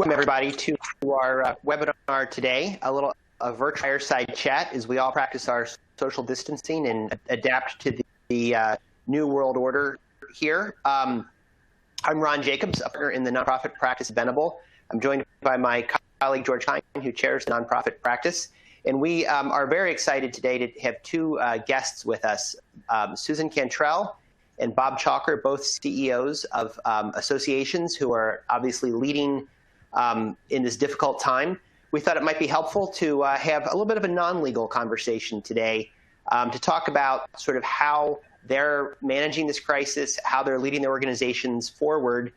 Welcome everybody to our webinar today, a virtual fireside chat as we all practice our social distancing and adapt to the new world order here. I'm Ron Jacobs, a partner in the nonprofit practice Venable. I'm joined by my colleague George Hine, who chairs the nonprofit practice. And we are very excited today to have two guests with us, Susan Cantrell and Bob Chalker, both CEOs of associations who are obviously leading in this difficult time. We thought it might be helpful to have a little bit of a non-legal conversation today to talk about sort of how they're managing this crisis, how they're leading their organizations forward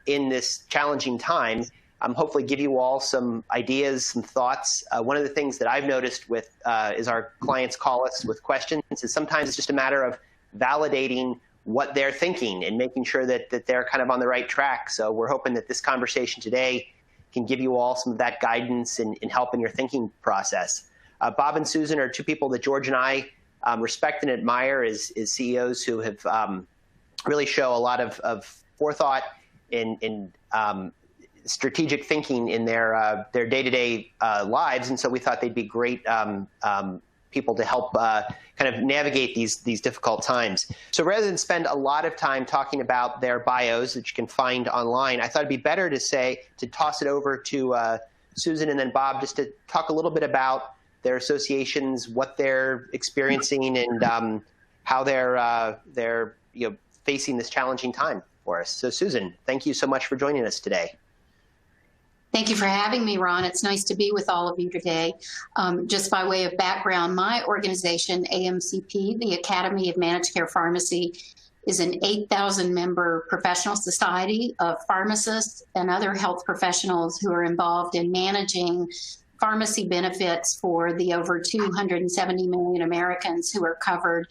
in this challenging time. Hopefully give you all some ideas, some thoughts. One of the things that I've noticed with is our clients call us with questions is sometimes it's just a matter of validating what they're thinking and making sure that they're kind of on the right track. So we're hoping that this conversation today can give you all some of that guidance and help in your thinking process. Bob and Susan are two people that George and I respect and admire as CEOs who have really show a lot of forethought in strategic thinking in their day-to-day lives, and so we thought they'd be great people to help kind of navigate these difficult times. So rather than spend a lot of time talking about their bios that you can find online, I thought it'd be better to toss it over to Susan and then Bob just to talk a little bit about their associations, what they're experiencing, and how they're facing this challenging time for us. So Susan, thank you so much for joining us today. Thank you for having me, Ron. It's nice to be with all of you today. Just by way of background, my organization, AMCP, the Academy of Managed Care Pharmacy, is an 8,000-member professional society of pharmacists and other health professionals who are involved in managing pharmacy benefits for the over 270 million Americans who are covered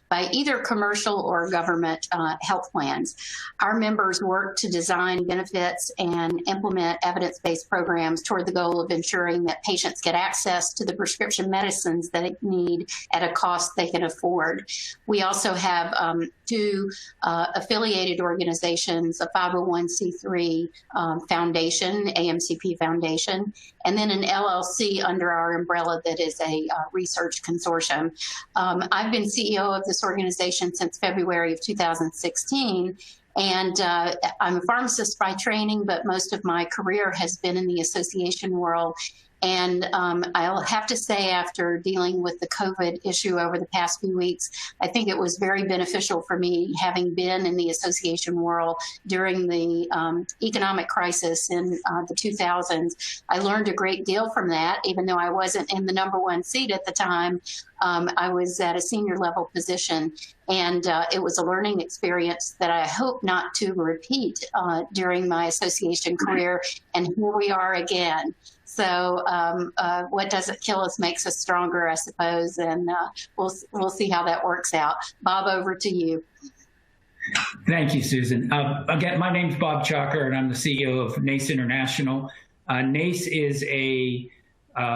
by either commercial or government health plans. Our members work to design benefits and implement evidence-based programs toward the goal of ensuring that patients get access to the prescription medicines that they need at a cost they can afford. We also have two affiliated organizations, a 501c3 foundation, AMCP Foundation, and then an LLC under our umbrella that is a research consortium. I've been CEO of this organization since February of 2016, and I'm a pharmacist by training, but most of my career has been in the association world. And I'll have to say, after dealing with the COVID issue over the past few weeks, I think it was very beneficial for me, having been in the association world during the economic crisis in the 2000s. I learned a great deal from that, even though I wasn't in the #1 seat at the time. I was at a senior level position, and it was a learning experience that I hope not to repeat during my association career, and here we are again. So what doesn't kill us makes us stronger, I suppose, and we'll see how that works out. Bob, over to you. Thank you, Susan. Again, my name's Bob Chalker, and I'm the CEO of NACE International. NACE is a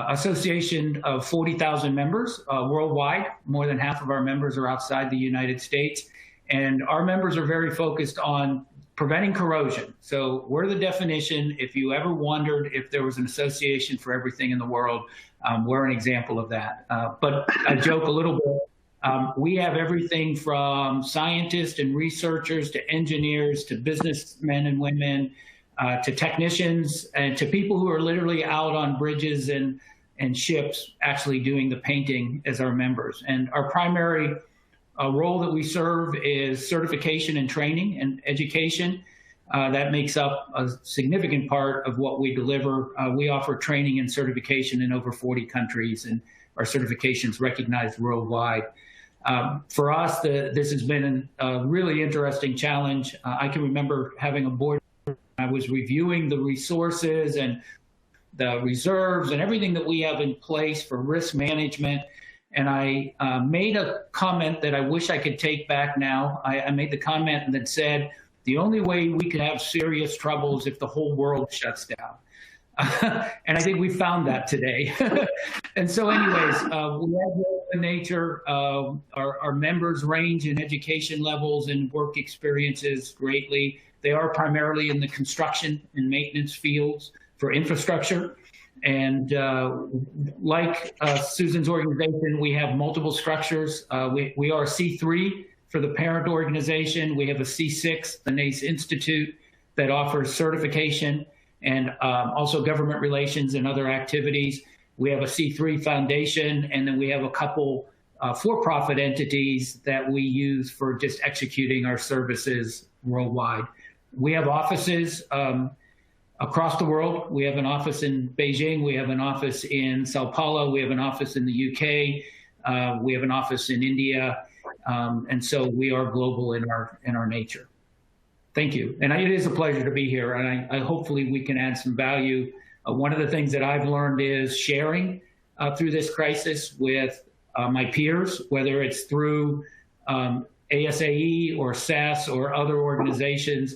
association of 40,000 members worldwide. More than half of our members are outside the United States, and our members are very focused on preventing corrosion. So we're the definition. If you ever wondered if there was an association for everything in the world, we're an example of that. But I joke a little bit. We have everything from scientists and researchers to engineers to businessmen and women to technicians and to people who are literally out on bridges and ships actually doing the painting as our members. And our primary role that we serve is certification and training and education. That makes up a significant part of what we deliver. We offer training and certification in over 40 countries, and our certifications recognized worldwide. For us, this has been a really interesting challenge. I can remember having a board. I was reviewing the resources and the reserves and everything that we have in place for risk management. And I made a comment that I wish I could take back now. I made the comment that said, the only way we can have serious trouble is if the whole world shuts down. And I think we found that today. And so anyways, we have open nature. Our members range in education levels and work experiences greatly. They are primarily in the construction and maintenance fields for infrastructure. And like Susan's organization, we have multiple structures. We are C3 for the parent organization. We have a C6, the NACE Institute, that offers certification and also government relations and other activities. We have a C3 foundation, and then we have a couple for-profit entities that we use for just executing our services worldwide. We have offices across the world. We have an office in Beijing. We have an office in Sao Paulo. We have an office in the UK. We have an office in India. And so we are global in our nature. Thank you. And it is a pleasure to be here. And I hopefully we can add some value. One of the things that I've learned is sharing through this crisis with my peers, whether it's through ASAE or SAS or other organizations.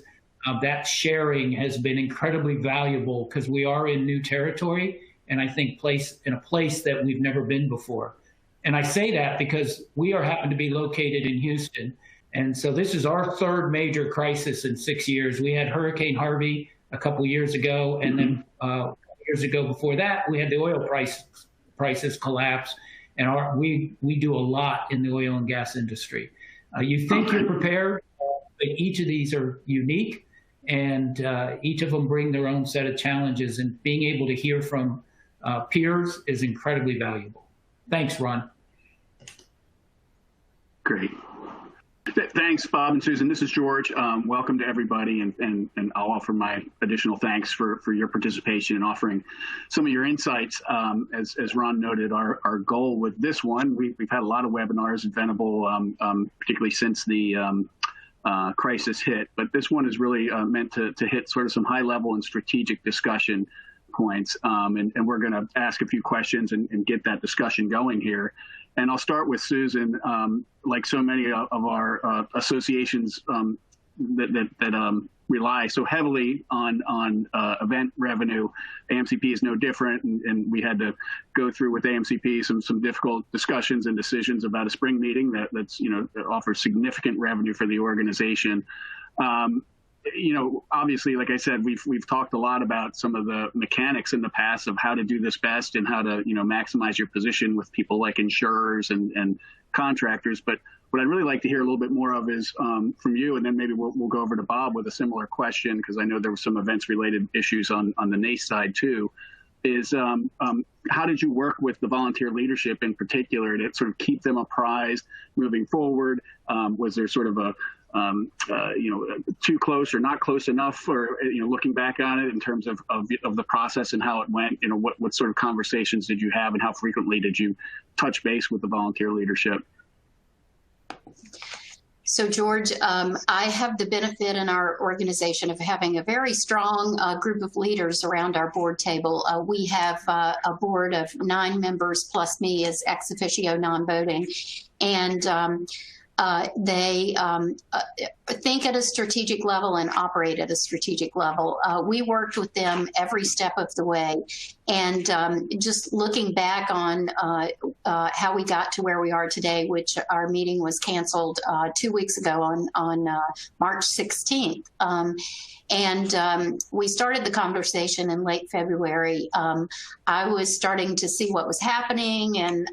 That sharing has been incredibly valuable because we are in new territory, and I think in a place that we've never been before. And I say that because we happen to be located in Houston, and so this is our third major crisis in 6 years. We had Hurricane Harvey a couple years ago, and then years ago before that, we had the oil prices collapse, and we do a lot in the oil and gas industry. You think you're prepared, but each of these are unique. And each of them bring their own set of challenges, and being able to hear from peers is incredibly valuable. Thanks, Ron. Great. Thanks, Bob and Susan. This is George. Welcome to everybody, and I'll offer my additional thanks for your participation in offering some of your insights. As Ron noted, our goal with this one, we've had a lot of webinars at Venable, particularly since the crisis hit, but this one is really meant to hit sort of some high level and strategic discussion points. And we're going to ask a few questions and get that discussion going here. And I'll start with Susan. Like so many of our associations that rely so heavily on event revenue, AMCP is no different, and we had to go through with AMCP some difficult discussions and decisions about a spring meeting that offers significant revenue for the organization. Obviously, like I said, we've talked a lot about some of the mechanics in the past of how to do this best and how to maximize your position with people like insurers and contractors. But what I'd really like to hear a little bit more of is from you, and then maybe we'll go over to Bob with a similar question, because I know there were some events-related issues on the NACE side too, is how did you work with the volunteer leadership in particular to sort of keep them apprised moving forward? Was there sort of a too close or not close enough, or looking back on it in terms of the process and how it went? What sort of conversations did you have, and how frequently did you touch base with the volunteer leadership? So, George, I have the benefit in our organization of having a very strong group of leaders around our board table. We have a board of 9 members plus me as ex officio non-voting, and they think at a strategic level and operate at a strategic level. We worked with them every step of the way. And just looking back on how we got to where we are today, which our meeting was canceled 2 weeks ago on March 16th. We started the conversation in late February. I was starting to see what was happening, and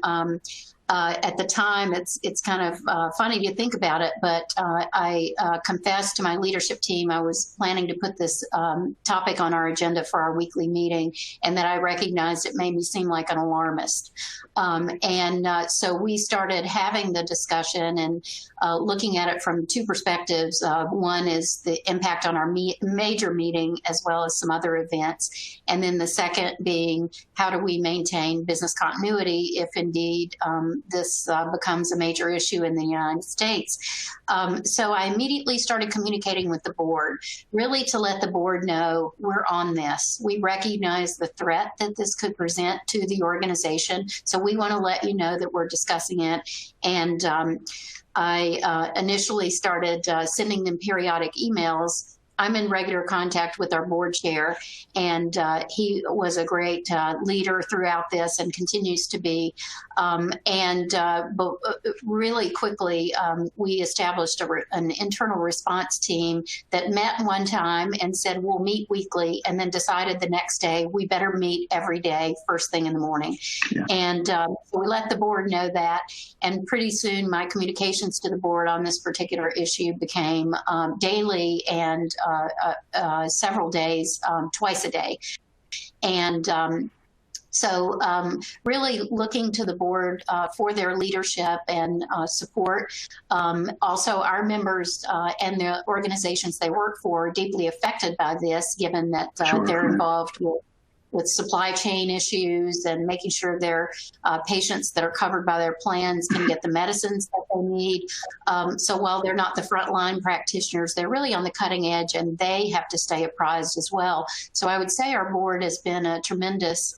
at the time, it's kind of funny to think about it, but I confessed to my leadership team I was planning to put this topic on our agenda for our weekly meeting, and that I recognized it made me seem like an alarmist. So we started having the discussion and looking at it from 2 perspectives. One is the impact on our major meeting, as well as some other events. And then the second being, how do we maintain business continuity if indeed this becomes a major issue in the United States? So I immediately started communicating with the board, really to let the board know we're on this. We recognize the threat that this could present to the organization. So we want to let you know that we're discussing it. And I initially started sending them periodic emails. I'm in regular contact with our board chair, and he was a great leader throughout this and continues to be. But really quickly, we established an internal response team that met one time and said, we'll meet weekly, and then decided the next day we better meet every day, first thing in the morning. Yeah. And so we let the board know that, and pretty soon my communications to the board on this particular issue became daily and several days, twice a day. And so really looking to the board for their leadership and support. Also, our members and the organizations they work for are deeply affected by this, given that they're involved with supply chain issues and making sure their patients that are covered by their plans can get the medicines that they need. So while they're not the frontline practitioners, they're really on the cutting edge, and they have to stay apprised as well. So I would say our board has been a tremendous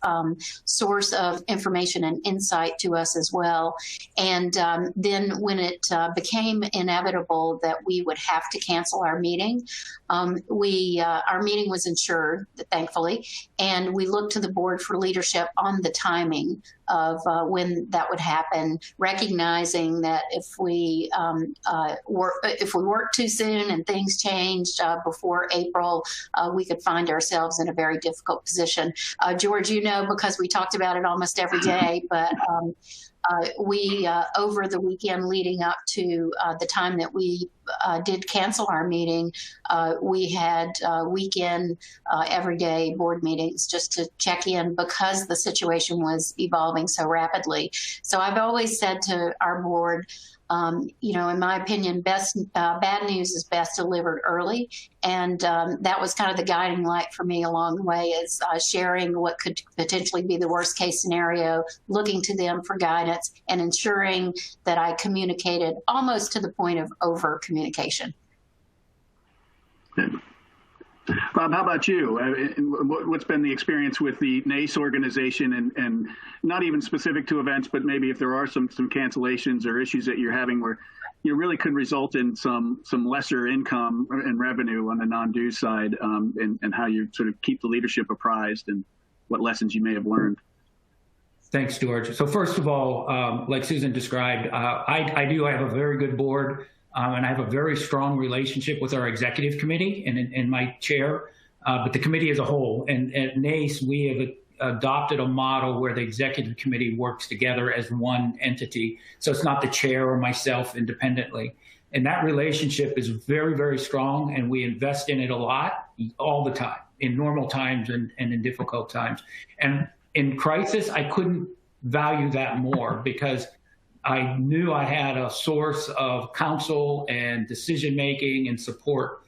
source of information and insight to us as well. And then when it became inevitable that we would have to cancel our meeting, our meeting was insured, thankfully, and we looked to the board for leadership on the timing of when that would happen, recognizing that if we worked too soon and things changed before April, we could find ourselves in a very difficult position. George, you know, because we talked about it almost every day, but we, over the weekend leading up to the time that we did cancel our meeting, we had weekend, everyday board meetings just to check in because the situation was evolving so rapidly. So I've always said to our board, you know, in my opinion, bad news is best delivered early. And that was kind of the guiding light for me along the way, is sharing what could potentially be the worst case scenario, looking to them for guidance, and ensuring that I communicated almost to the point of over communication. Bob, how about you? What's been the experience with the NACE organization, and not even specific to events, but maybe if there are some cancellations or issues that you're having where you really could result in some lesser income and revenue on the non-due side, and how you sort of keep the leadership apprised and what lessons you may have learned? Thanks, George. So first of all, like Susan described, I have a very good board. And I have a very strong relationship with our executive committee and my chair, but the committee as a whole. And at NACE, we have adopted a model where the executive committee works together as one entity. So it's not the chair or myself independently. And that relationship is very, very strong, and we invest in it a lot, all the time, in normal times and in difficult times. And in crisis, I couldn't value that more, because I knew I had a source of counsel and decision-making and support.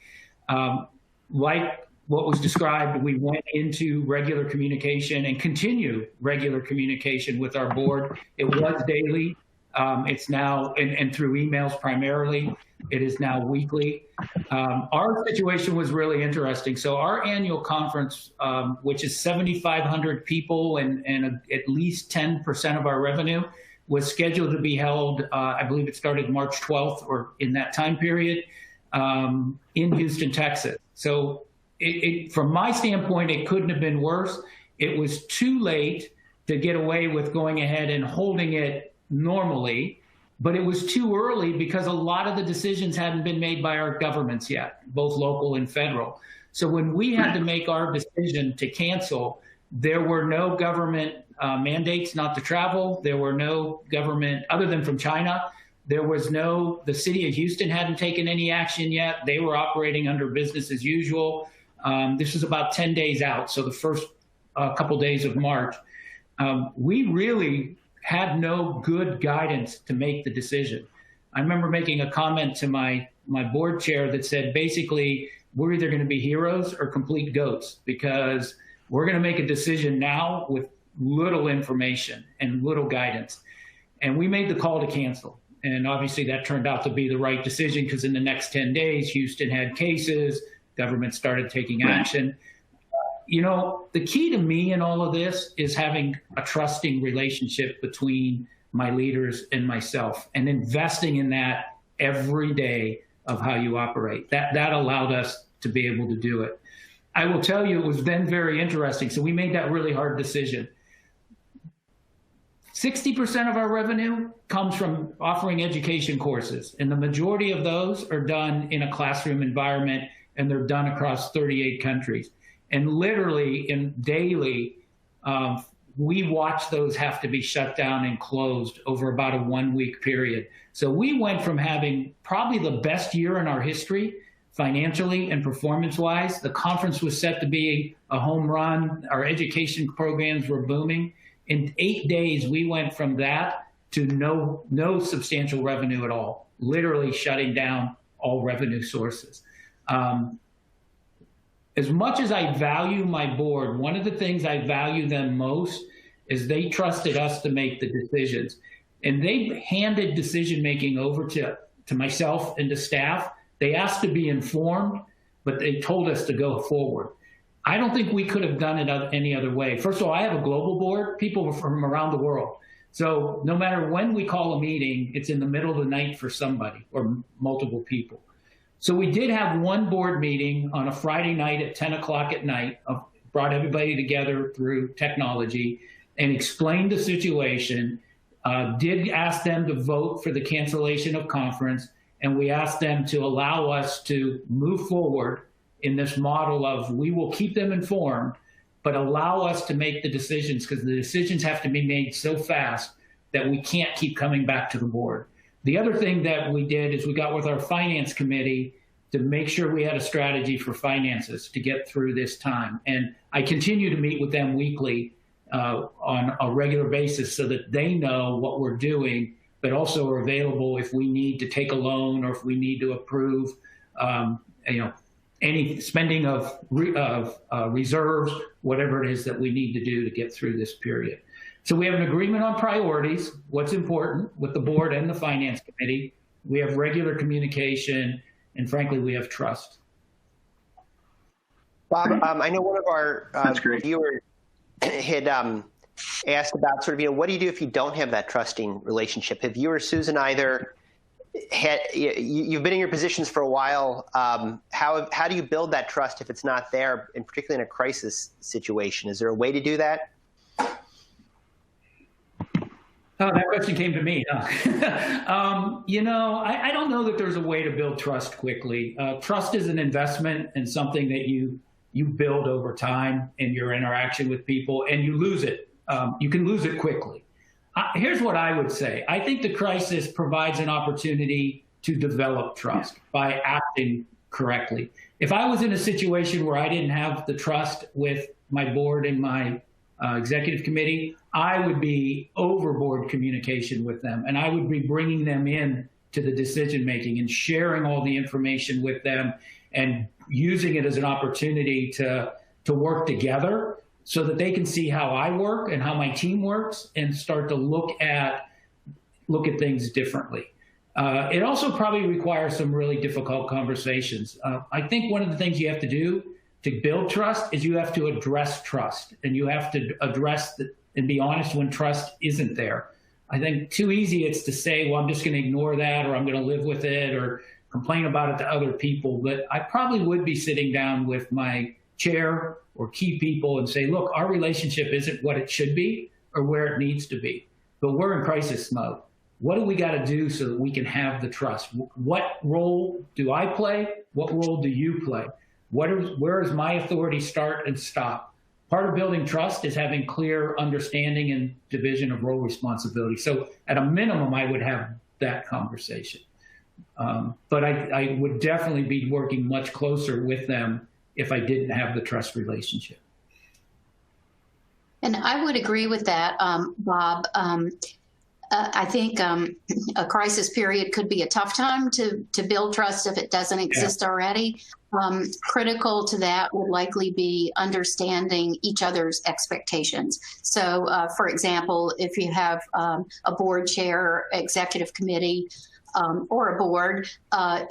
Like what was described, we went into regular communication and continue regular communication with our board. It was daily. It's now, and through emails primarily, it is now weekly. Our situation was really interesting. So our annual conference, which is 7,500 people and at least 10% of our revenue, was scheduled to be held, I believe it started March 12th or in that time period, in Houston, Texas. So from my standpoint, it couldn't have been worse. It was too late to get away with going ahead and holding it normally, but it was too early because a lot of the decisions hadn't been made by our governments yet, both local and federal. So when we had to make our decision to cancel, there were no government mandates not to travel. There were no government, other than from China, the city of Houston hadn't taken any action yet. They were operating under business as usual. This was about 10 days out, so the first couple days of March. We really had no good guidance to make the decision. I remember making a comment to my board chair that said, basically, we're either going to be heroes or complete goats, because we're going to make a decision now with little information and little guidance. And we made the call to cancel. And obviously that turned out to be the right decision, because in the next 10 days, Houston had cases, government started taking action. You know, the key to me in all of this is having a trusting relationship between my leaders and myself, and investing in that every day of how you operate. That allowed us to be able to do it. I will tell you, it was then very interesting. So we made that really hard decision. 60% of our revenue comes from offering education courses, and the majority of those are done in a classroom environment, and they're done across 38 countries. And literally, daily, we watch those have to be shut down and closed over about a 1-week period. So we went from having probably the best year in our history, financially and performance-wise. The conference was set to be a home run. Our education programs were booming. In 8 days, we went from that to no substantial revenue at all, literally shutting down all revenue sources. As much as I value my board, one of the things I value them most is they trusted us to make the decisions. And they handed decision-making over to myself and to staff. They asked to be informed, but they told us to go forward. I don't think we could have done it any other way. First of all, I have a global board, people from around the world. So no matter when we call a meeting, it's in the middle of the night for somebody or multiple people. So we did have one board meeting on a Friday night at 10 o'clock at night, brought everybody together through technology and explained the situation, did ask them to vote for the cancellation of conference, and we asked them to allow us to move forward in this model of we will keep them informed, but allow us to make the decisions, because the decisions have to be made so fast that we can't keep coming back to the board. The other thing that we did is we got with our finance committee to make sure we had a strategy for finances to get through this time. And I continue to meet with them weekly on a regular basis so that they know what we're doing, but also are available if we need to take a loan or if we need to approve any spending of reserves, whatever it is that we need to do to get through this period. So we have an agreement on priorities, what's important with the board and the finance committee. We have regular communication, and frankly, we have trust. Bob, I know one of our viewers had asked about sort of, what do you do if you don't have that trusting relationship? Have you or Susan either had, you've been in your positions for a while, how do you build that trust if it's not there, and particularly in a crisis situation? Is there a way to do that? Oh, that question came to me, huh? I don't know that there's a way to build trust quickly. Trust is an investment and something that you build over time in your interaction with people, and you lose it. You can lose it quickly. Here's what I would say. I think the crisis provides an opportunity to develop trust by acting correctly. If I was in a situation where I didn't have the trust with my board and my executive committee, I would be overboard communication with them, and I would be bringing them in to the decision-making and sharing all the information with them and using it as an opportunity to work together so that they can see how I work and how my team works and start to look at things differently. It also probably requires some really difficult conversations. I think one of the things you have to do to build trust is you have to address trust, and you have to address and be honest when trust isn't there. I think too easy it's to say, well, I'm just going to ignore that, or I'm going to live with it, or complain about it to other people. But I probably would be sitting down with my chair or key people and say, look, our relationship isn't what it should be or where it needs to be, but we're in crisis mode. What do we got to do so that we can have the trust? What role do I play? What role do you play? Where does my authority start and stop? Part of building trust is having clear understanding and division of role responsibility. So at a minimum, I would have that conversation. But I would definitely be working much closer with them if I didn't have the trust relationship. And I would agree with that, Bob. I think a crisis period could be a tough time to build trust if it doesn't exist already. Critical to that would likely be understanding each other's expectations. So, for example, if you have a board chair, executive committee, or a board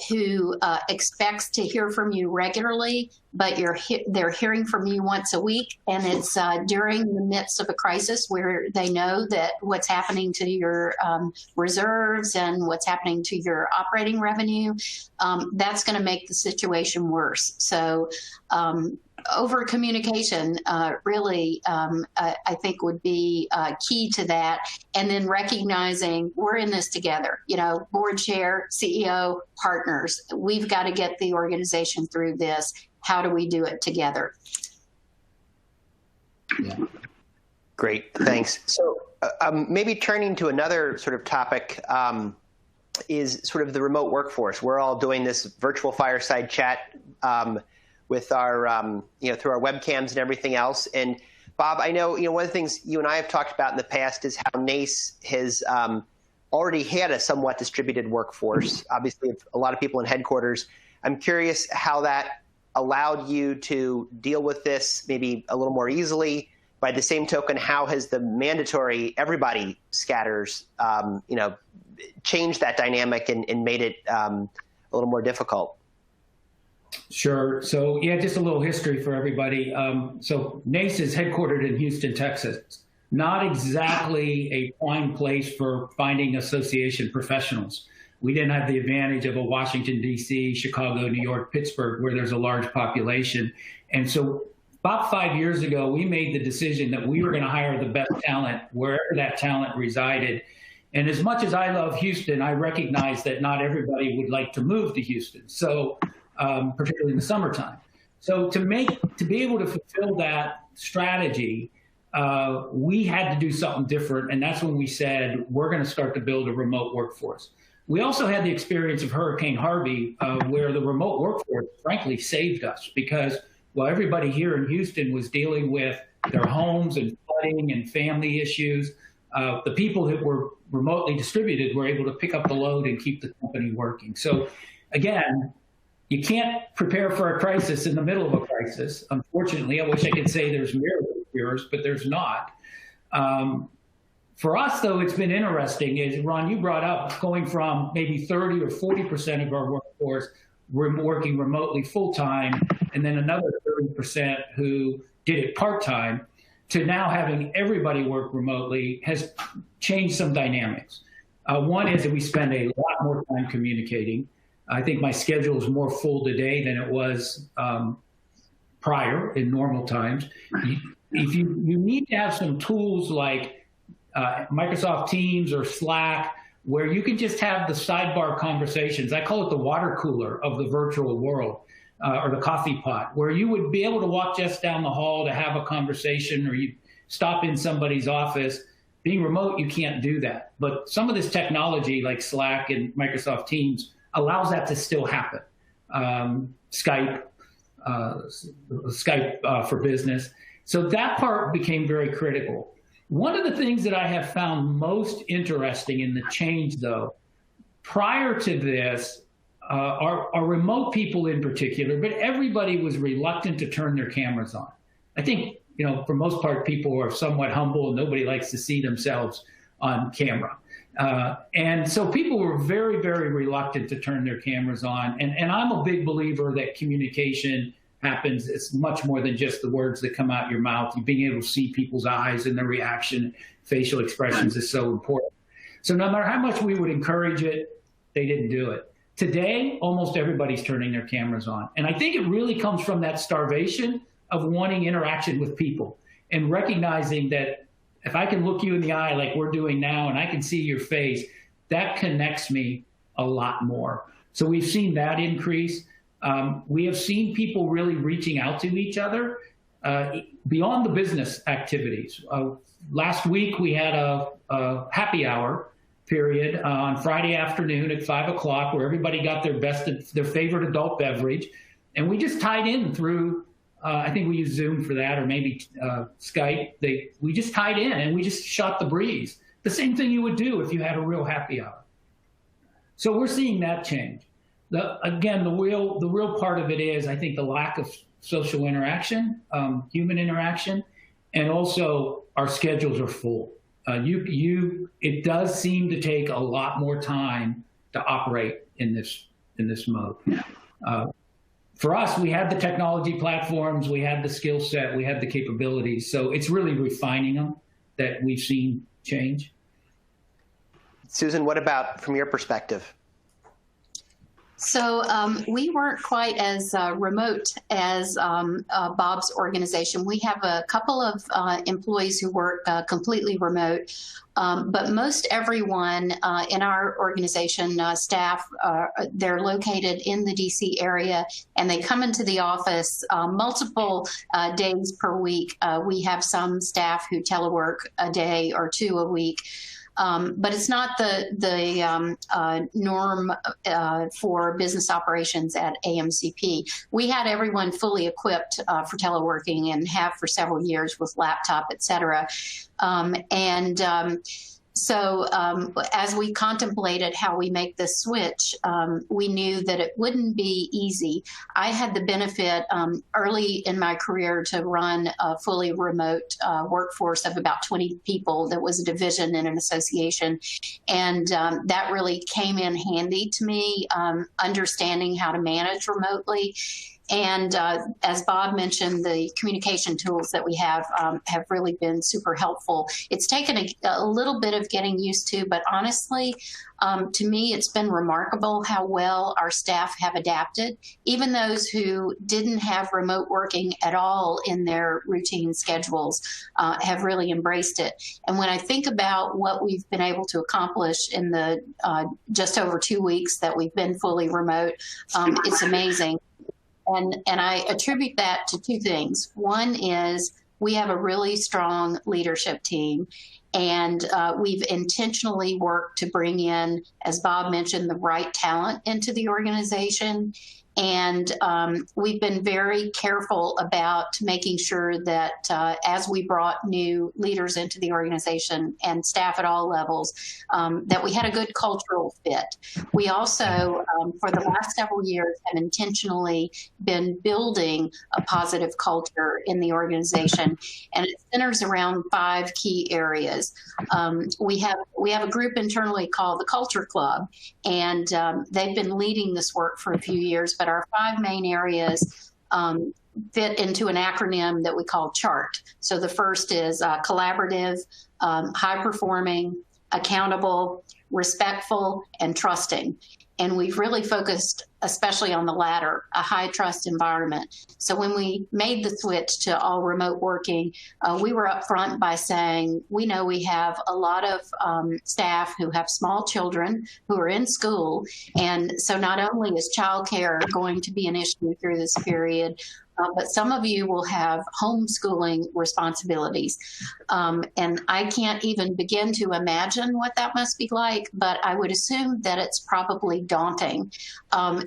who expects to hear from you regularly, but they're hearing from you once a week, and it's during the midst of a crisis where they know that what's happening to your reserves and what's happening to your operating revenue, that's going to make the situation worse. So over communication really, I think would be key to that. And then recognizing we're in this together, board chair, CEO, partners, we've got to get the organization through this. How do we do it together? Yeah. Great, thanks. So maybe turning to another sort of topic is sort of the remote workforce. We're all doing this virtual fireside chat with our, through our webcams and everything else. And Bob, I know, one of the things you and I have talked about in the past is how NACE has already had a somewhat distributed workforce, obviously a lot of people in headquarters. I'm curious how that allowed you to deal with this maybe a little more easily. By the same token, how has the mandatory everybody scatters, changed that dynamic and made it a little more difficult? Sure. So yeah, just a little history for everybody. So NACE is headquartered in Houston, Texas. Not exactly a prime place for finding association professionals. We didn't have the advantage of a Washington, D.C., Chicago, New York, Pittsburgh, where there's a large population. And so about 5 years ago, we made the decision that we were going to hire the best talent wherever that talent resided. And as much as I love Houston, I recognize that not everybody would like to move to Houston. So particularly in the summertime. So to be able to fulfill that strategy, we had to do something different. And that's when we said, we're going to start to build a remote workforce. We also had the experience of Hurricane Harvey, where the remote workforce, frankly, saved us because while everybody here in Houston was dealing with their homes and flooding and family issues, the people that were remotely distributed were able to pick up the load and keep the company working. So again, you can't prepare for a crisis in the middle of a crisis. Unfortunately, I wish I could say there's miracle cures, but there's not. For us, though, it's been interesting, as Ron, you brought up, going from maybe 30 or 40% of our workforce working remotely full-time, and then another 30% who did it part-time, to now having everybody work remotely has changed some dynamics. One is that we spend a lot more time communicating. I think my schedule is more full today than it was prior in normal times. If you need to have some tools like Microsoft Teams or Slack, where you can just have the sidebar conversations. I call it the water cooler of the virtual world, or the coffee pot, where you would be able to walk just down the hall to have a conversation, or you stop in somebody's office. Being remote, you can't do that. But some of this technology like Slack and Microsoft Teams allows that to still happen. Skype for business. So that part became very critical. One of the things that I have found most interesting in the change, though, prior to this, are remote people in particular, but everybody was reluctant to turn their cameras on. I think, for most part, people are somewhat humble and nobody likes to see themselves on camera. And so people were very, very reluctant to turn their cameras on. And I'm a big believer that communication happens. It's much more than just the words that come out your mouth. Being able to see people's eyes and their reaction, facial expressions is so important. So no matter how much we would encourage it, they didn't do it. Today, almost everybody's turning their cameras on. And I think it really comes from that starvation of wanting interaction with people and recognizing that if I can look you in the eye like we're doing now and I can see your face, that connects me a lot more. So we've seen that increase. We have seen people really reaching out to each other beyond the business activities. Last week, we had a happy hour period on Friday afternoon at 5 o'clock where everybody got their favorite adult beverage. And we just tied in through, I think we used Zoom for that, or maybe Skype. We just tied in and we just shot the breeze. The same thing you would do if you had a real happy hour. So we're seeing that change. Again, the real part of it is, I think, the lack of social interaction, human interaction, and also our schedules are full. It does seem to take a lot more time to operate in this mode. For us, we had the technology platforms, we had the skill set, we had the capabilities. So it's really refining them that we've seen change. Susan, what about from your perspective? So we weren't quite as remote as Bob's organization. We have a couple of employees who work completely remote, but most everyone in our organization, staff, they're located in the DC area, and they come into the office multiple days per week. We have some staff who telework a day or two a week. But it's not the norm for business operations at AMCP. We had everyone fully equipped for teleworking and have for several years with laptop, et cetera. So as we contemplated how we make this switch, we knew that it wouldn't be easy. I had the benefit early in my career to run a fully remote workforce of about 20 people that was a division in an association. And that really came in handy to me, understanding how to manage remotely. And as Bob mentioned, the communication tools that we have really been super helpful. It's taken a little bit of getting used to, but honestly, to me, it's been remarkable how well our staff have adapted. Even those who didn't have remote working at all in their routine schedules have really embraced it. And when I think about what we've been able to accomplish in the just over 2 weeks that we've been fully remote, it's amazing. And I attribute that to two things. One is we have a really strong leadership team, and we've intentionally worked to bring in, as Bob mentioned, the right talent into the organization. And we've been very careful about making sure that as we brought new leaders into the organization and staff at all levels, that we had a good cultural fit. We also, for the last several years, have intentionally been building a positive culture in the organization, and it centers around 5 key areas. We have a group internally called the Culture Club, and they've been leading this work for a few years, but our 5 main areas fit into an acronym that we call CHART. So the first is collaborative, high performing, accountable, respectful, and trusting. And we've really focused especially on the latter, a high trust environment. So when we made the switch to all remote working, we were upfront by saying, we know we have a lot of staff who have small children who are in school. And so not only is childcare going to be an issue through this period, but some of you will have homeschooling responsibilities. And I can't even begin to imagine what that must be like, but I would assume that it's probably daunting.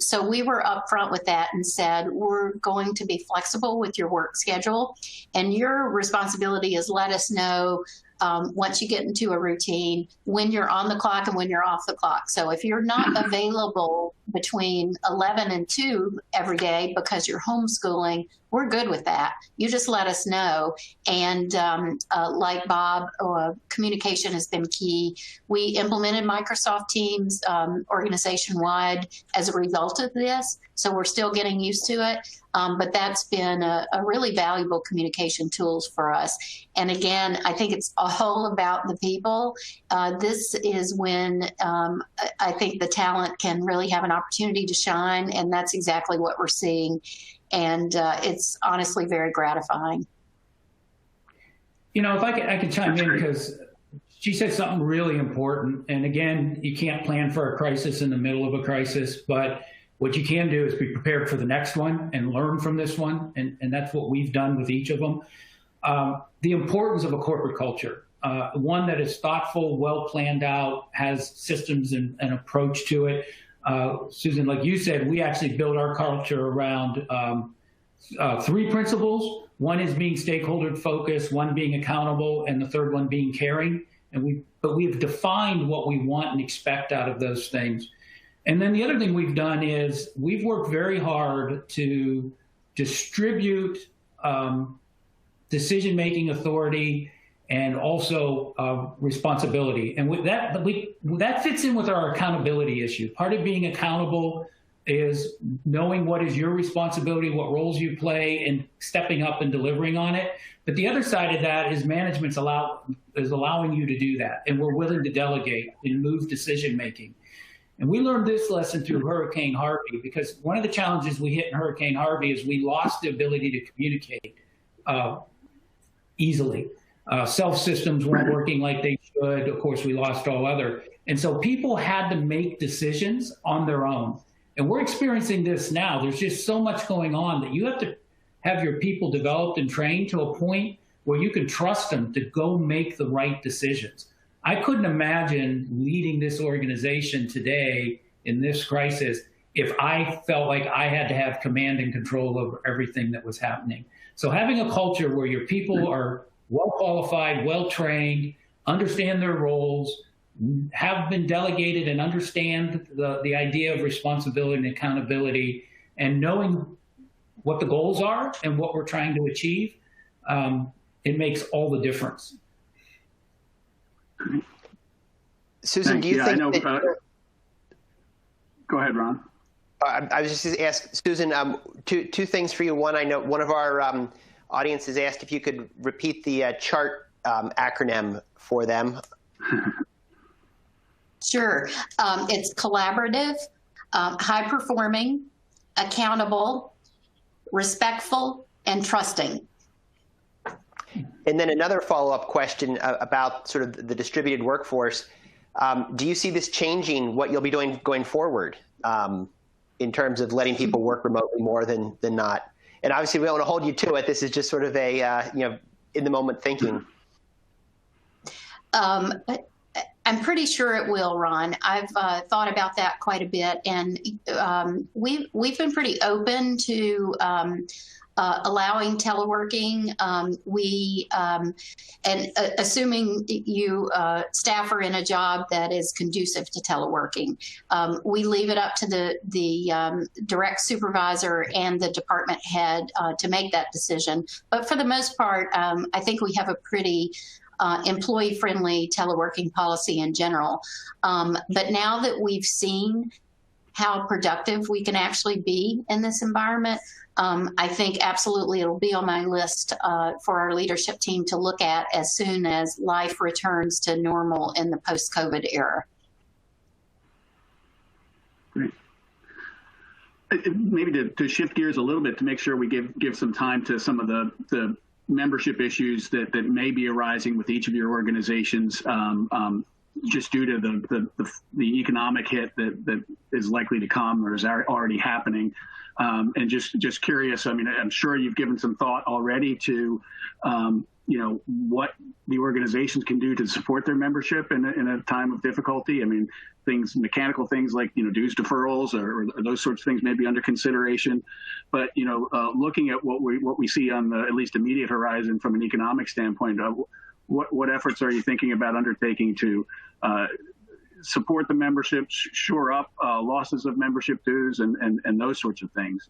So we were upfront with that and said, we're going to be flexible with your work schedule. And your responsibility is let us know once you get into a routine, when you're on the clock and when you're off the clock. So if you're not available between 11 and 2 every day because you're homeschooling, we're good with that. You just let us know. And like Bob, communication has been key. We implemented Microsoft Teams organization-wide as a result of this. So we're still getting used to it. But that's been a really valuable communication tools for us. And again, I think it's all about the people. This is when I think the talent can really have an opportunity to shine. And that's exactly what we're seeing. And it's honestly very gratifying. You know, if I could chime in, because she said something really important. And again, you can't plan for a crisis in the middle of a crisis, but what you can do is be prepared for the next one and learn from this one. And that's what we've done with each of them. The importance of a corporate culture, one that is thoughtful, well planned out, has systems and approach to it. Susan, like you said, we actually build our culture around 3 principles. One is being stakeholder focused, one being accountable, and the third one being caring. But we've defined what we want and expect out of those things. And then the other thing we've done is we've worked very hard to distribute decision-making authority and also responsibility. And with that, that fits in with our accountability issue. Part of being accountable is knowing what is your responsibility, what roles you play, and stepping up and delivering on it. But the other side of that is management's allowing you to do that, and we're willing to delegate and move decision-making. And we learned this lesson through Hurricane Harvey, because one of the challenges we hit in Hurricane Harvey is we lost the ability to communicate easily. Self-systems weren't working like they should. Of course, we lost all other. And so people had to make decisions on their own. And we're experiencing this now. There's just so much going on that you have to have your people developed and trained to a point where you can trust them to go make the right decisions. I couldn't imagine leading this organization today in this crisis if I felt like I had to have command and control over everything that was happening. So having a culture where your people are well qualified, well trained, understand their roles, have been delegated and understand the idea of responsibility and accountability, and knowing what the goals are and what we're trying to achieve, it makes all the difference. Susan, do you think go ahead, Ron. I was just going to ask Susan, two things for you. One, I know one of our audience has asked if you could repeat the CHART acronym for them. Sure. It's collaborative, high performing, accountable, respectful, and trusting. And then another follow-up question about sort of the distributed workforce. Do you see this changing what you'll be doing going forward in terms of letting people work remotely more than not? And obviously we don't want to hold you to it. This is just sort of a, in the moment thinking. I'm pretty sure it will, Ron. I've thought about that quite a bit, and we've been pretty open to allowing teleworking. And assuming you staff are in a job that is conducive to teleworking, we leave it up to the direct supervisor and the department head to make that decision. But for the most part, I think we have a pretty employee-friendly teleworking policy in general. But now that we've seen how productive we can actually be in this environment, I think absolutely it'll be on my list for our leadership team to look at as soon as life returns to normal in the post-COVID era. Great. Maybe to shift gears a little bit to make sure we give some time to some of the membership issues that may be arising with each of your organizations, just due to the economic hit that is likely to come or is already happening. And just curious, I mean, I'm sure you've given some thought already to, what the organizations can do to support their membership in a time of difficulty. I mean, mechanical things like, dues deferrals or those sorts of things may be under consideration. But, looking at what we see on the at least immediate horizon from an economic standpoint, what efforts are you thinking about undertaking to support the membership, shore up losses of membership dues and those sorts of things?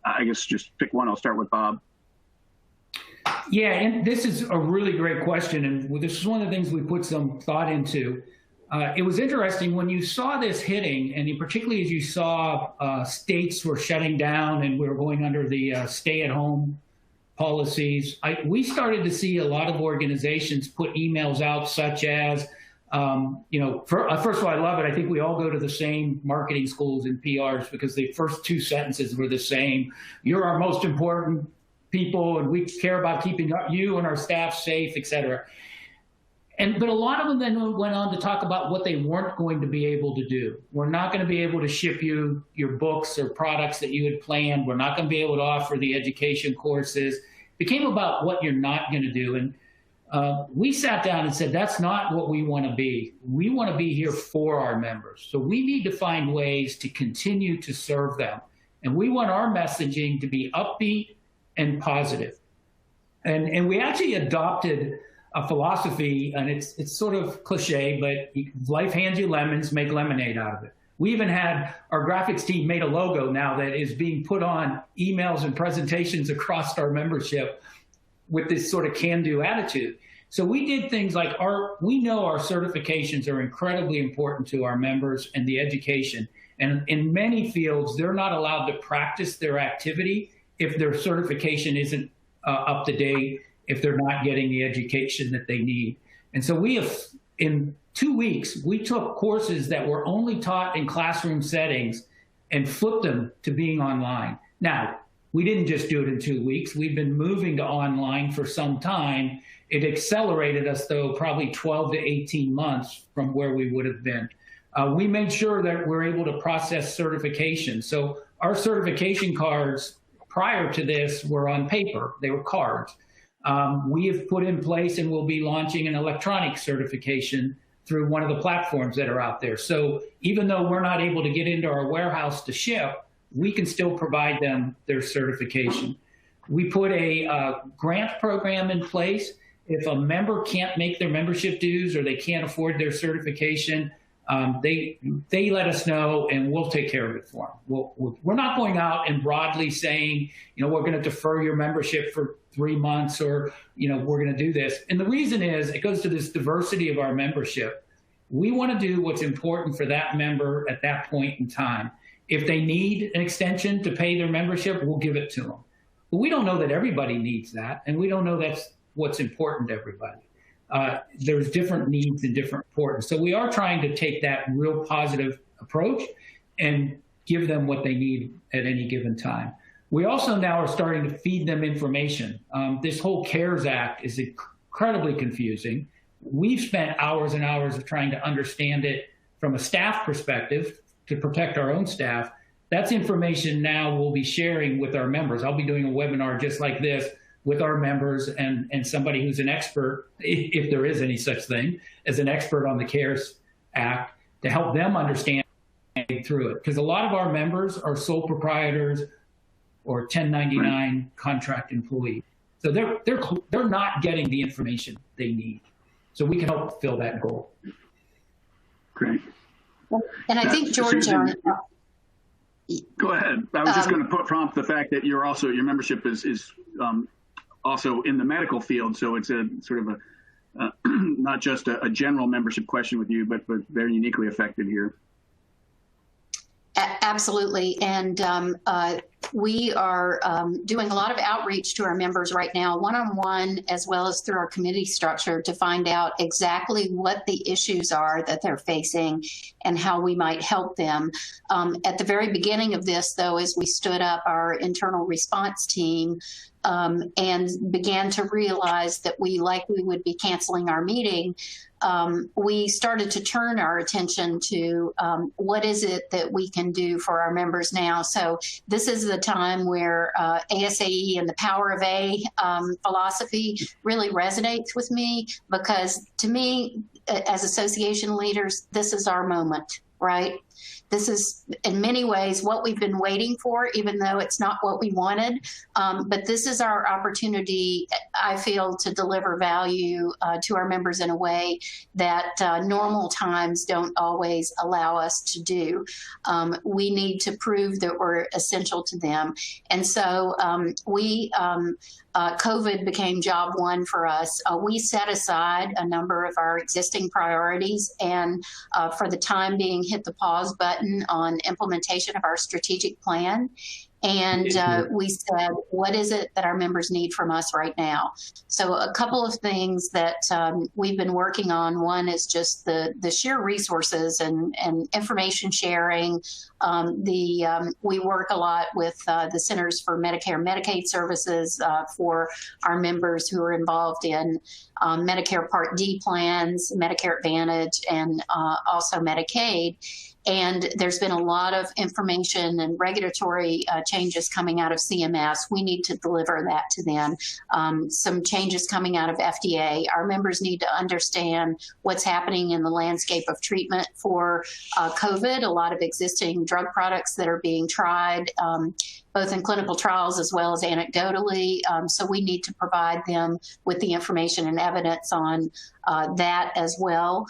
I guess just pick one. I'll start with Bob. Yeah, and this is a really great question, and this is one of the things we put some thought into. It was interesting when you saw this hitting, and particularly as you saw states were shutting down and we were going under the stay-at-home policies, we started to see a lot of organizations put emails out such as, first of all, I love it. I think we all go to the same marketing schools and PRs because the first two sentences were the same. You're our most important people, and we care about keeping you and our staff safe, et cetera. But a lot of them then went on to talk about what they weren't going to be able to do. We're not going to be able to ship you your books or products that you had planned. We're not going to be able to offer the education courses. It became about what you're not going to do. And we sat down and said, that's not what we want to be. We want to be here for our members. So we need to find ways to continue to serve them. And we want our messaging to be upbeat and positive. And we actually adopted a philosophy, and it's sort of cliche, but life hands you lemons, make lemonade out of it. We even had our graphics team made a logo now that is being put on emails and presentations across our membership. with this sort of can-do attitude. So we did things like we know our certifications are incredibly important to our members and the education. And in many fields, they're not allowed to practice their activity if their certification isn't up to date, if they're not getting the education that they need. And so we have, in 2 weeks, we took courses that were only taught in classroom settings and flipped them to being online. Now, we didn't just do it in 2 weeks. We've been moving to online for some time. It accelerated us, though, probably 12 to 18 months from where we would have been. We made sure that we're able to process certification. So our certification cards prior to this were on paper. They were cards. We have put in place and will be launching an electronic certification through one of the platforms that are out there. So even though we're not able to get into our warehouse to ship, we can still provide them their certification. We put a grant program in place. If a member can't make their membership dues or they can't afford their certification, they let us know and we'll take care of it for them. We're not going out and broadly saying, we're going to defer your membership for 3 months or, we're going to do this. And the reason is it goes to this diversity of our membership. We want to do what's important for that member at that point in time. If they need an extension to pay their membership, we'll give it to them. But we don't know that everybody needs that, and we don't know that's what's important to everybody. There's different needs and different importance. So we are trying to take that real positive approach and give them what they need at any given time. We also now are starting to feed them information. This whole CARES Act is incredibly confusing. We've spent hours and hours of trying to understand it from a staff perspective to protect our own staff. That's information now we'll be sharing with our members. I'll be doing a webinar just like this with our members and somebody who's an expert, if there is any such thing, as an expert on the CARES Act to help them understand through it. Because a lot of our members are sole proprietors or 1099 contract employees. So they're not getting the information they need. So we can help fill that goal. Great. And I think, George, Susan, go ahead. I was just going to prompt the fact that your membership is also in the medical field, so it's a sort of a not just a general membership question with you, but very uniquely affected here. Absolutely, and we are doing a lot of outreach to our members right now, one-on-one, as well as through our committee structure, to find out exactly what the issues are that they're facing and how we might help them. At the very beginning of this, though, as we stood up our internal response team and began to realize that we likely would be canceling our meeting, we started to turn our attention to what is it that we can do for our members now. So this is the time where ASAE and the Power of A philosophy really resonates with me, because to me, as association leaders, this is our moment, right? This is, in many ways, what we've been waiting for, even though it's not what we wanted. But this is our opportunity, I feel, to deliver value to our members in a way that normal times don't always allow us to do. We need to prove that we're essential to them. And so COVID became job one for us. We set aside a number of our existing priorities and for the time being hit the pause button on implementation of our strategic plan. And we said, what is it that our members need from us right now? So a couple of things that we've been working on. One is just the sheer resources and information sharing. We work a lot with the Centers for Medicare and Medicaid Services for our members who are involved in Medicare Part D plans, Medicare Advantage, and also Medicaid. And there's been a lot of information and regulatory changes coming out of CMS. We need to deliver that to them. Some changes coming out of FDA. Our members need to understand what's happening in the landscape of treatment for COVID. A lot of existing drug products that are being tried, both in clinical trials as well as anecdotally. So we need to provide them with the information and evidence on that as well.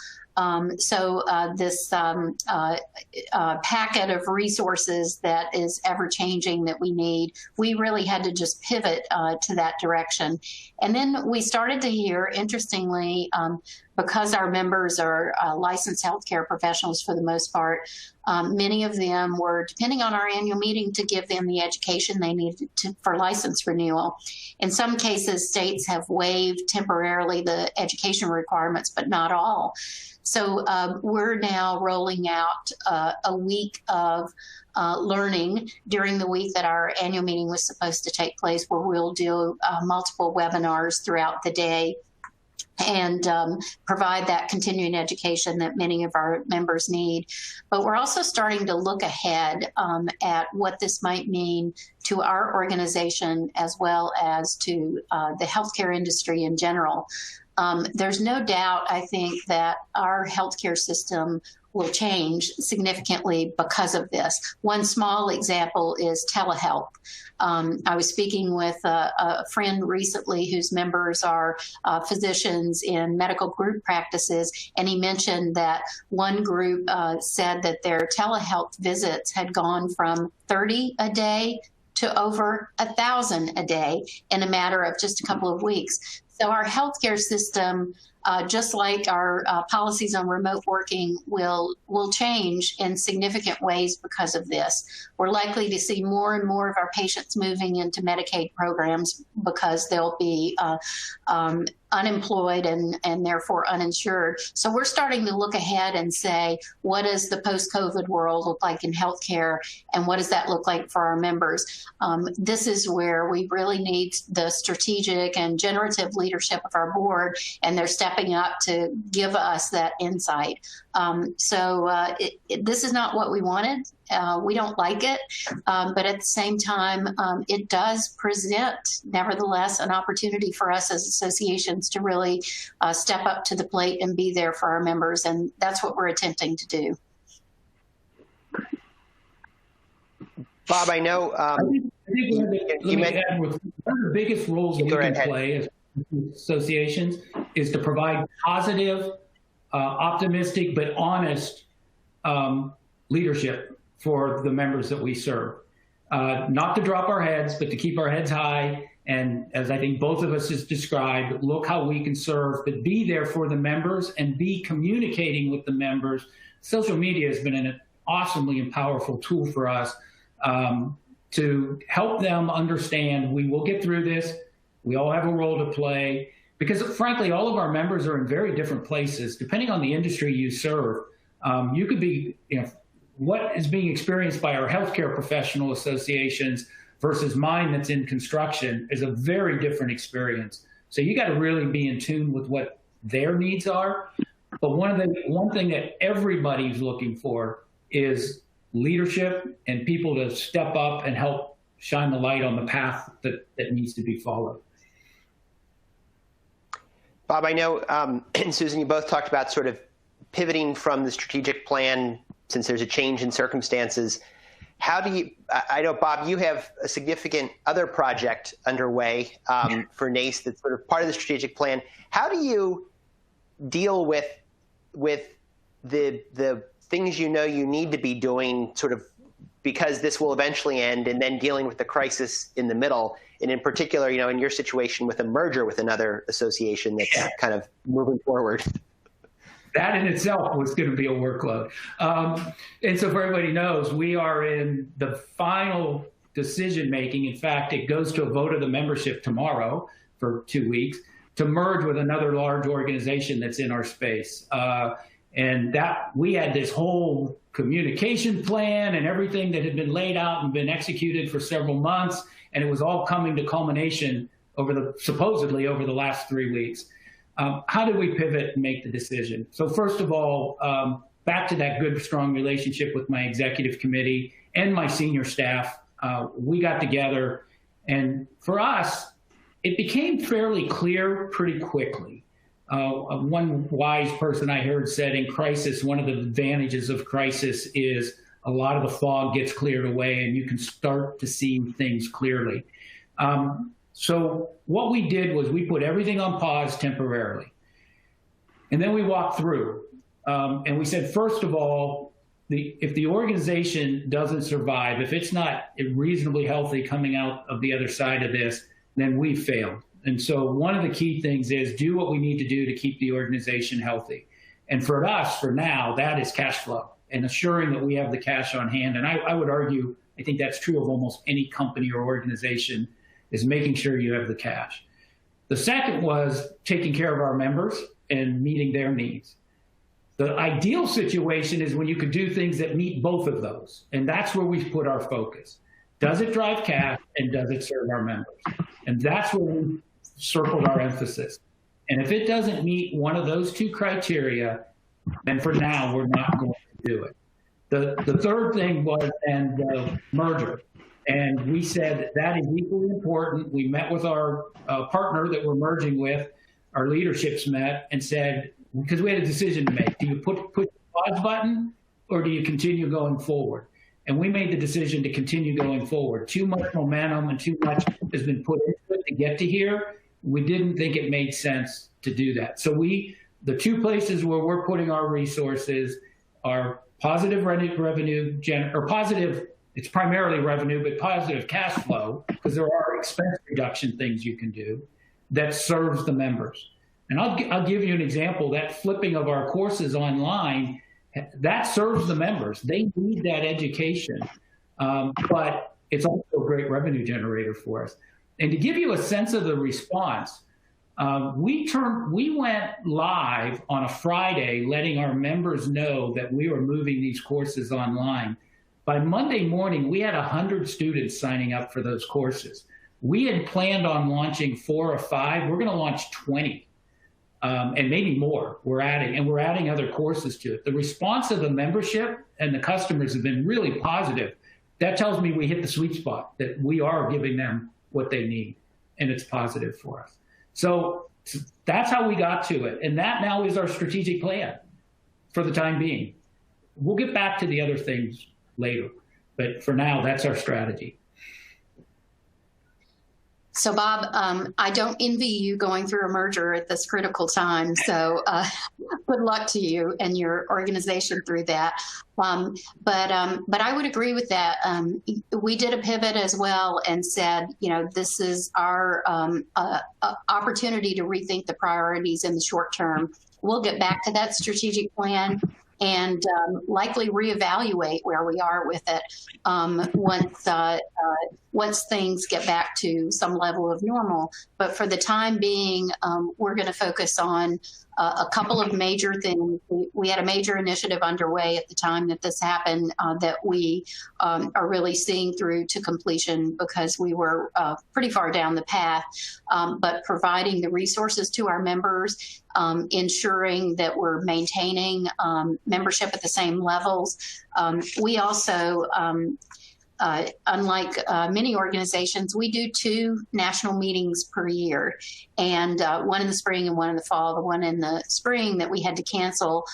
This packet of resources that is ever changing that we need. We really had to just pivot to that direction. And then we started to hear, interestingly, because our members are licensed healthcare professionals for the most part, many of them were depending on our annual meeting to give them the education they needed for license renewal. In some cases, states have waived temporarily the education requirements, but not all. So we're now rolling out a week of learning during the week that our annual meeting was supposed to take place, where we'll do multiple webinars throughout the day and provide that continuing education that many of our members need. But we're also starting to look ahead at what this might mean to our organization as well as to the healthcare industry in general. There's no doubt, I think, that our healthcare system will change significantly because of this. One small example is telehealth. I was speaking with a friend recently whose members are physicians in medical group practices, and he mentioned that one group said that their telehealth visits had gone from 30 a day to over 1,000 a day in a matter of just a couple of weeks. So our healthcare system, just like our policies on remote working, will change in significant ways because of this. We're likely to see more and more of our patients moving into Medicaid programs because they'll be unemployed and therefore uninsured. So we're starting to look ahead and say, what does the post-COVID world look like in healthcare, and what does that look like for our members? This is where we really need the strategic and generative leadership of our board, and they're stepping up to give us that insight. This is not what we wanted. We don't like it, but at the same time, it does present, nevertheless, an opportunity for us as associations to really step up to the plate and be there for our members, and that's what we're attempting to do. Bob, I know one of the biggest roles we can play as associations is to provide positive, optimistic, but honest leadership for the members that we serve. Not to drop our heads, but to keep our heads high. And as I think both of us has described, look how we can serve, but be there for the members and be communicating with the members. Social media has been an awesomely and powerful tool for us to help them understand we will get through this. We all have a role to play, because frankly, all of our members are in very different places. Depending on the industry you serve, you could be, what is being experienced by our healthcare professional associations versus mine that's in construction is a very different experience. So you got to really be in tune with what their needs are. But one thing that everybody's looking for is leadership and people to step up and help shine the light on the path that needs to be followed. Bob, I know, and Susan, you both talked about sort of pivoting from the strategic plan since there's a change in circumstances. How do you, I know, Bob, you have a significant other project underway for NACE that's sort of part of the strategic plan. How do you deal with the things you know you need to be doing sort of because this will eventually end, and then dealing with the crisis in the middle, and in particular, in your situation with a merger with another association that's kind of moving forward? That in itself was going to be a workload. And so for everybody knows, we are in the final decision-making. In fact, it goes to a vote of the membership tomorrow for 2 weeks to merge with another large organization that's in our space. And that we had this whole communication plan and everything that had been laid out and been executed for several months. And it was all coming to culmination supposedly over the last 3 weeks. How did we pivot and make the decision? So first of all, back to that good, strong relationship with my executive committee and my senior staff, we got together. And for us, it became fairly clear pretty quickly. One wise person I heard said in crisis, one of the advantages of crisis is a lot of the fog gets cleared away and you can start to see things clearly. So what we did was we put everything on pause temporarily. And then we walked through and we said, first of all, if the organization doesn't survive, if it's not reasonably healthy coming out of the other side of this, then we failed. And so one of the key things is do what we need to do to keep the organization healthy. And for us, for now, that is cash flow and assuring that we have the cash on hand. And I would argue, I think that's true of almost any company or organization, is making sure you have the cash. The second was taking care of our members and meeting their needs. The ideal situation is when you could do things that meet both of those. And that's where we put our focus. Does it drive cash and does it serve our members? And that's where we circled our emphasis. And if it doesn't meet one of those two criteria, then for now, we're not going to do it. The third thing was the merger. And we said that is equally important. We met with our partner that we're merging with, our leaderships met and said, because we had a decision to make. Do you push the pause button or do you continue going forward? And we made the decision to continue going forward. Too much momentum and too much has been put into it to get to here. We didn't think it made sense to do that. So the two places where we're putting our resources are positive revenue, or positive, it's primarily revenue, but positive cash flow, because there are expense reduction things you can do that serves the members. And I'll give you an example. That flipping of our courses online, that serves the members. They need that education, but it's also a great revenue generator for us. And to give you a sense of the response, we went live on a Friday, letting our members know that we were moving these courses online. By Monday morning, we had 100 students signing up for those courses. We had planned on launching 4 or 5. We're going to launch 20. And maybe more we're adding other courses to it. The response of the membership and the customers have been really positive. That tells me we hit the sweet spot, that we are giving them what they need, and it's positive for us. So that's how we got to it. And that now is our strategic plan for the time being. We'll get back to the other things later, but for now, that's our strategy. So, Bob, I don't envy you going through a merger at this critical time. So good luck to you and your organization through that. But I would agree with that. We did a pivot as well and said, this is our opportunity to rethink the priorities in the short term. We'll get back to that strategic plan and likely reevaluate where we are with it once things get back to some level of normal. But for the time being, we're going to focus on a couple of major things. We had a major initiative underway at the time that this happened that we are really seeing through to completion because we were pretty far down the path, but providing the resources to our members, ensuring that we're maintaining membership at the same levels. We also, unlike many organizations, we do 2 national meetings per year, and one in the spring and one in the fall. The one in the spring that we had to cancel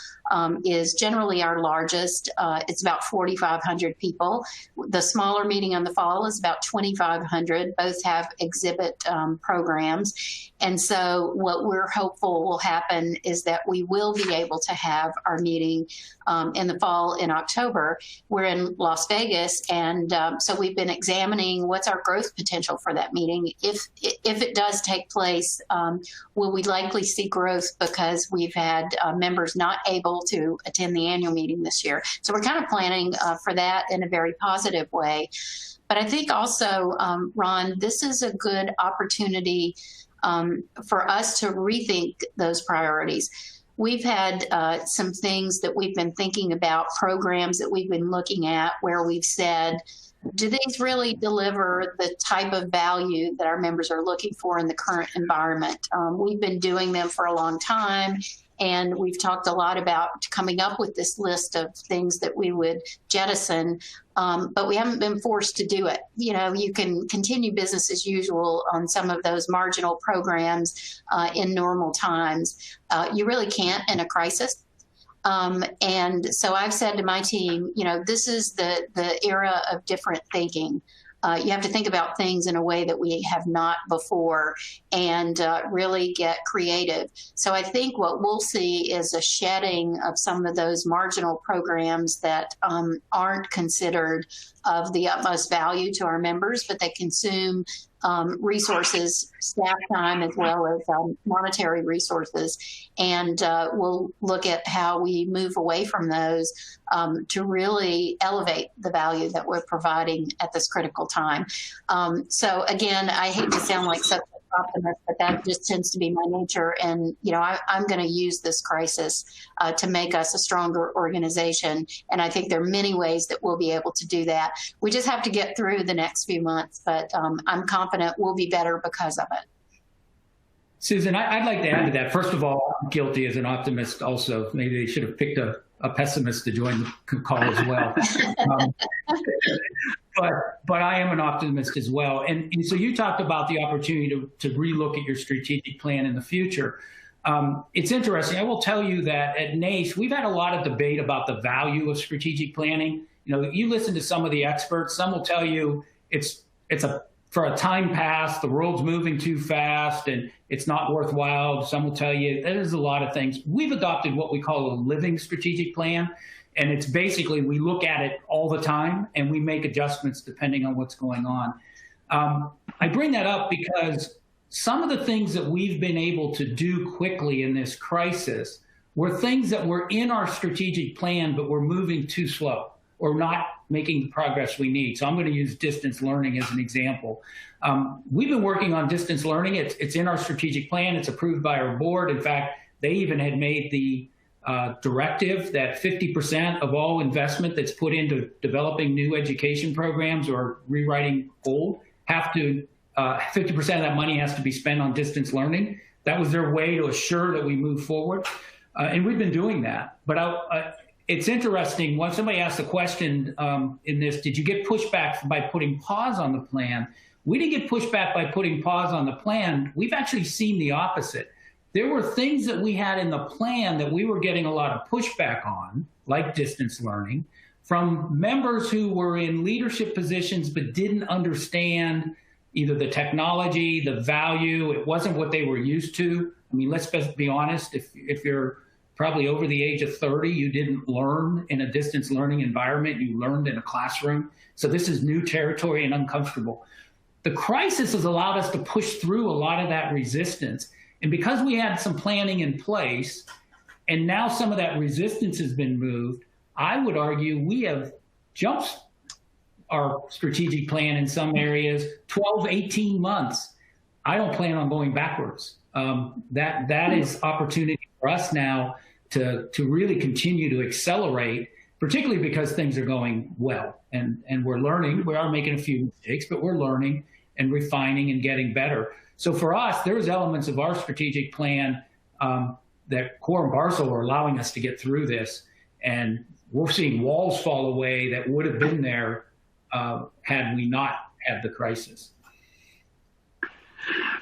is generally our largest. It's about 4,500 people. The smaller meeting in the fall is about 2,500. Both have exhibit programs. And so what we're hopeful will happen is that we will be able to have our meeting in the fall in October. We're in Las Vegas, and so we've been examining what's our growth potential for that meeting. If it does take place, will we likely see growth because we've had members not able to attend the annual meeting this year? So we're kind of planning for that in a very positive way. But I think also, Ron, this is a good opportunity for us to rethink those priorities. We've had some things that we've been thinking about, programs that we've been looking at where we've said, do these really deliver the type of value that our members are looking for in the current environment? We've been doing them for a long time, and we've talked a lot about coming up with this list of things that we would jettison, but we haven't been forced to do it. You can continue business as usual on some of those marginal programs in normal times. You really can't in a crisis. And so I've said to my team, this is the era of different thinking. You have to think about things in a way that we have not before and really get creative. So I think what we'll see is a shedding of some of those marginal programs that aren't considered of the utmost value to our members, but they consume resources, staff time, as well as monetary resources. And we'll look at how we move away from those to really elevate the value that we're providing at this critical time. So again, I hate to sound like such an optimist, but that just tends to be my nature. And, you know, I'm going to use this crisis to make us a stronger organization. And I think there are many ways that we'll be able to do that. We just have to get through the next few months, but I'm confident we'll be better because of it. Susan, I'd like to add to that. First of all, I'm guilty as an optimist also. Maybe they should have picked a pessimist to join the call as well. But I am an optimist as well. And so you talked about the opportunity to relook at your strategic plan in the future. It's interesting. I will tell you that at NACE, we've had a lot of debate about the value of strategic planning. You know, you listen to some of the experts, some will tell you for a time pass, the world's moving too fast and it's not worthwhile. Some will tell you there's a lot of things. We've adopted what we call a living strategic plan. And it's basically, we look at it all the time and we make adjustments depending on what's going on. I bring that up because some of the things that we've been able to do quickly in this crisis were things that were in our strategic plan, but we're moving too slow or not making the progress we need. So I'm going to use distance learning as an example. We've been working on distance learning. It's in our strategic plan. It's approved by our board. In fact, they even had made the directive that 50% of all investment that's put into developing new education programs or rewriting old have to, 50% of that money has to be spent on distance learning. That was their way to assure that we move forward. And we've been doing that. But it's interesting, when somebody asked a question in this, did you get pushback by putting pause on the plan? We didn't get pushback by putting pause on the plan. We've actually seen the opposite. There were things that we had in the plan that we were getting a lot of pushback on, like distance learning, from members who were in leadership positions but didn't understand either the technology, the value. It wasn't what they were used to. I mean, let's be honest, if you're probably over the age of 30, you didn't learn in a distance learning environment, you learned in a classroom. So this is new territory and uncomfortable. The crisis has allowed us to push through a lot of that resistance. And because we had some planning in place, and now some of that resistance has been moved, I would argue we have jumped our strategic plan in some areas 12, 18 months. I don't plan on going backwards. That is opportunity for us now to really continue to accelerate, particularly because things are going well and we're learning. We are making a few mistakes, but we're learning and refining and getting better. So for us, there's elements of our strategic plan that Core and Barcel are allowing us to get through this. And we're seeing walls fall away that would have been there had we not had the crisis.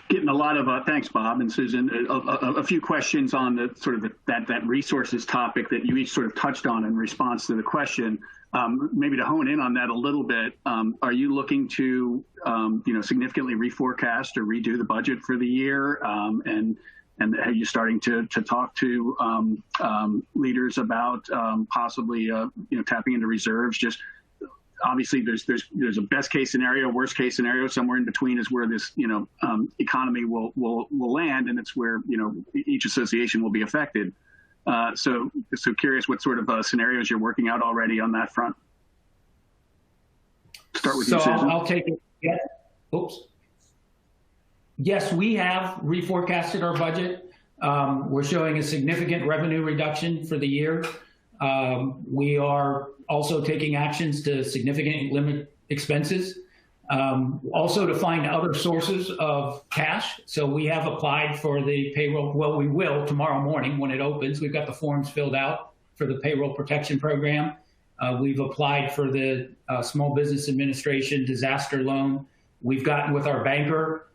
Getting a lot of thanks, Bob and Susan. A few questions on the sort of that resources topic that you each sort of touched on in response to the question. Maybe to hone in on that a little bit, are you looking to significantly reforecast or redo the budget for the year? And are you starting to talk to leaders about possibly tapping into reserves? Just obviously, there's a best case scenario, worst case scenario. Somewhere in between is where this economy will land, and it's where each association will be affected. So curious what sort of scenarios you're working out already on that front. Start with you, Susan. I'll take it. Yeah. Oops. Yes, we have reforecasted our budget. We're showing a significant revenue reduction for the year. We are also taking actions to significantly limit expenses, also to find other sources of cash. So we have applied for the payroll. Well, we will tomorrow morning when it opens. We've got the forms filled out for the payroll protection program. We've applied for the Small Business Administration disaster loan. We've gotten with our banker.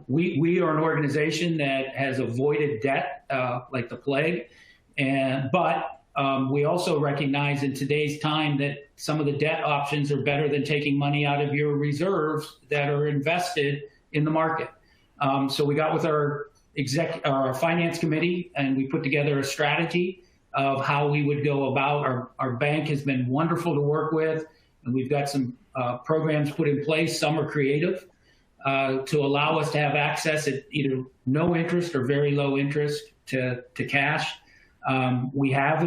We are an organization that has avoided debt like the plague, but we also recognize in today's time that some of the debt options are better than taking money out of your reserves that are invested in the market. So we got with our finance committee and we put together a strategy of how we would go about. Our bank has been wonderful to work with, and we've got some programs put in place. Some are creative to allow us to have access at either no interest or very low interest to cash. We have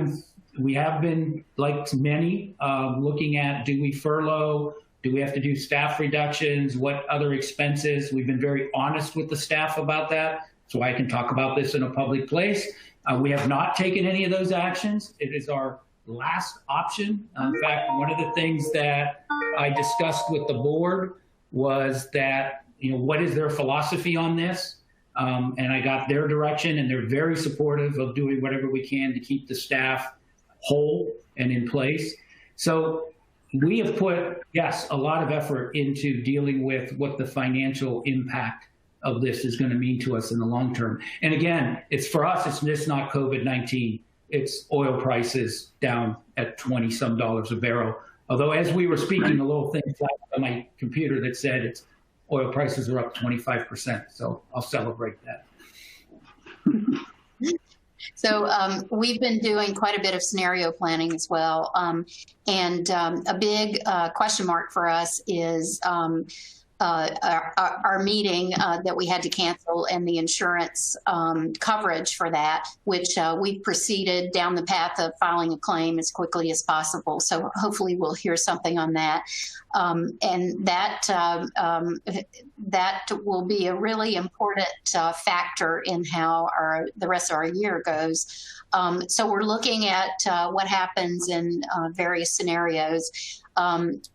been, like many, looking at, do we furlough? Do we have to do staff reductions? What other expenses? We've been very honest with the staff about that, so I can talk about this in a public place. We have not taken any of those actions. It is our last option. In fact, one of the things that I discussed with the board was that, what is their philosophy on this? And I got their direction, and they're very supportive of doing whatever we can to keep the staff whole and in place. So we have put, yes, a lot of effort into dealing with what the financial impact of this is going to mean to us in the long term. And again, it's for us, it's just not COVID-19. It's oil prices down at 20 some dollars a barrel. Although as we were speaking, a little thing flashed on my computer that said it's oil prices are up 25%. So I'll celebrate that. So we've been doing quite a bit of scenario planning as well. And a big question mark for us is our meeting that we had to cancel and the insurance coverage for that, which we proceeded down the path of filing a claim as quickly as possible. So hopefully we'll hear something on that. And that will be a really important factor in how the rest of our year goes. So we're looking at what happens in various scenarios.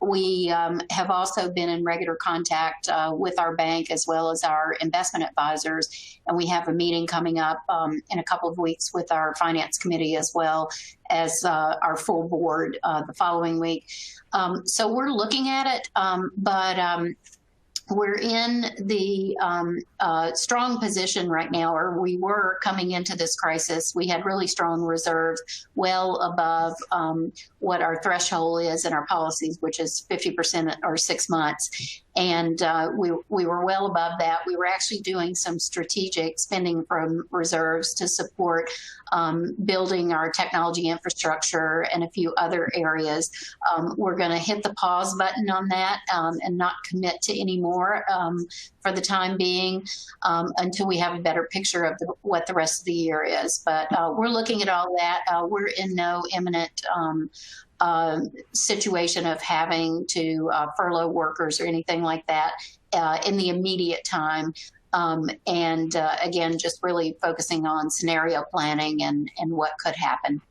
We have also been in regular contact with our bank as well as our investment advisors, and we have a meeting coming up in a couple of weeks with our finance committee as well as our full board the following week. So we're looking at it, but we're in the strong position right now, or we were coming into this crisis. We had really strong reserves, well above what our threshold is in our policies, which is 50% or 6 months. And we were well above that. We were actually doing some strategic spending from reserves to support building our technology infrastructure and a few other areas. We're going to hit the pause button on that and not commit to any more for the time being until we have a better picture of what the rest of the year is. But we're looking at all that. We're in no imminent situation of having to furlough workers or anything like that in the immediate time. And again, just really focusing on scenario planning and what could happen.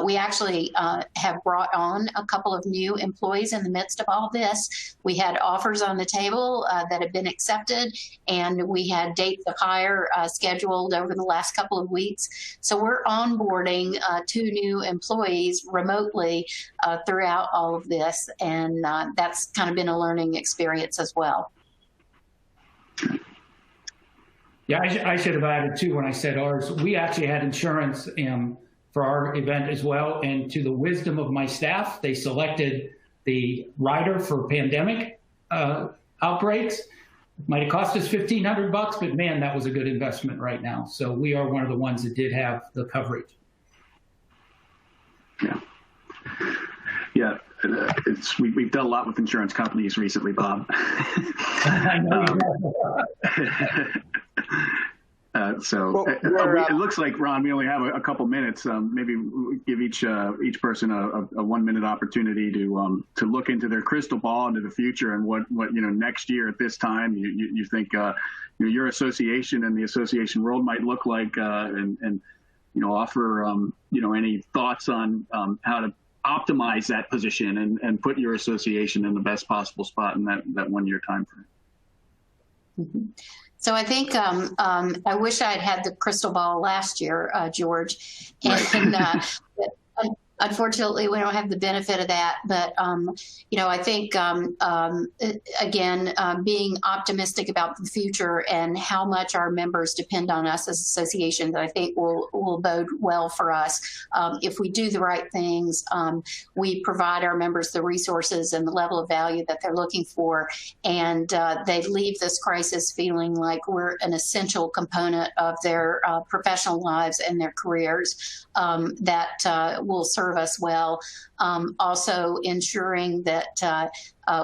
We actually have brought on a couple of new employees in the midst of all this. We had offers on the table that have been accepted, and we had dates of hire scheduled over the last couple of weeks. So we're onboarding 2 new employees remotely throughout all of this, and that's kind of been a learning experience as well. Yeah, I should have added too when I said ours. We actually had insurance for our event as well, and to the wisdom of my staff, they selected the rider for pandemic outbreaks. It might have cost us $1,500, but man, that was a good investment right now. So we are one of the ones that did have the coverage. Yeah. Yeah. We've done a lot with insurance companies recently, Bob. I know you have. It looks like, Ron, we only have a couple minutes. Maybe we'll give each person a 1 minute opportunity to look into their crystal ball into the future and what next year at this time you think your association and the association world might look like, and offer any thoughts on how to optimize that position and put your association in the best possible spot in that 1 year time frame. Mm-hmm. So I think I wish I had the crystal ball last year, George. And Unfortunately, we don't have the benefit of that, but I think again, being optimistic about the future and how much our members depend on us as associations, I think will bode well for us. If we do the right things, we provide our members the resources and the level of value that they're looking for, and they leave this crisis feeling like we're an essential component of their professional lives and their careers that will serve us well. Also ensuring that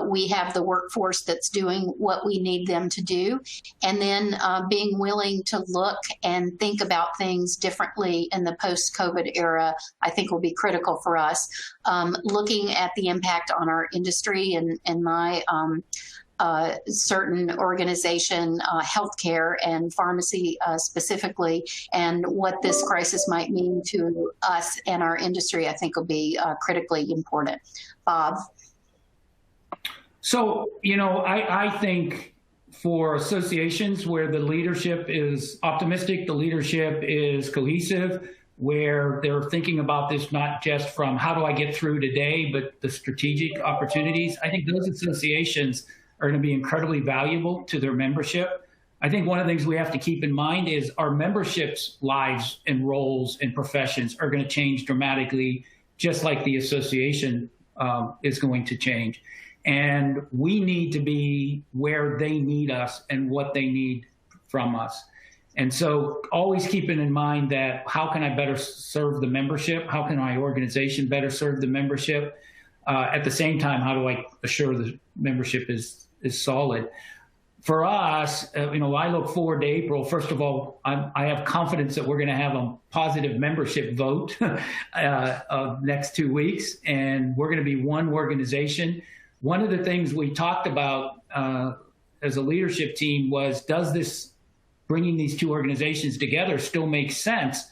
we have the workforce that's doing what we need them to do, and then being willing to look and think about things differently in the post-COVID era, I think will be critical for us. Looking at the impact on our industry and my certain organization, healthcare and pharmacy specifically, and what this crisis might mean to us and our industry, I think will be critically important. Bob? So, I think for associations where the leadership is optimistic, the leadership is cohesive, where they're thinking about this not just from how do I get through today, but the strategic opportunities, I think those associations are going to be incredibly valuable to their membership. I think one of the things we have to keep in mind is our membership's lives and roles and professions are going to change dramatically, just like the association is going to change. And we need to be where they need us and what they need from us. And so always keeping in mind that how can I better serve the membership? How can my organization better serve the membership? At the same time, how do I assure the membership is solid? For us, I look forward to April. First of all, I have confidence that we're going to have a positive membership vote next 2 weeks, and we're going to be one organization. One of the things we talked about as a leadership team was, does this bringing these two organizations together still make sense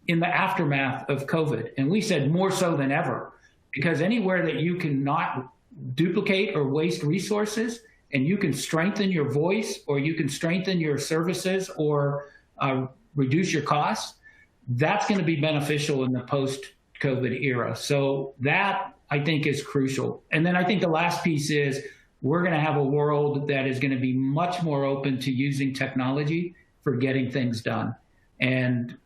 in the aftermath of COVID? And we said more so than ever, because anywhere that you cannot duplicate or waste resources, and you can strengthen your voice, or you can strengthen your services, or reduce your costs, that's going to be beneficial in the post-COVID era. So that, I think, is crucial. And then I think the last piece is we're going to have a world that is going to be much more open to using technology for getting things done. And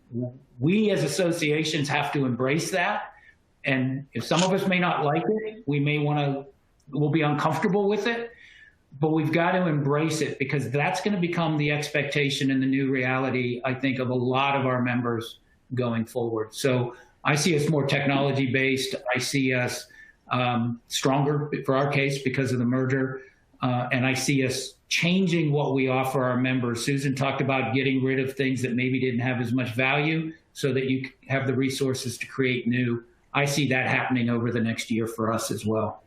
we as associations have to embrace that. And if some of us may not like it, we'll be uncomfortable with it, but we've got to embrace it, because that's going to become the expectation and the new reality, I think, of a lot of our members going forward. So I see us more technology-based. I see us stronger for our case because of the merger. And I see us changing what we offer our members. Susan talked about getting rid of things that maybe didn't have as much value so that you have the resources to create new. I see that happening over the next year for us as well.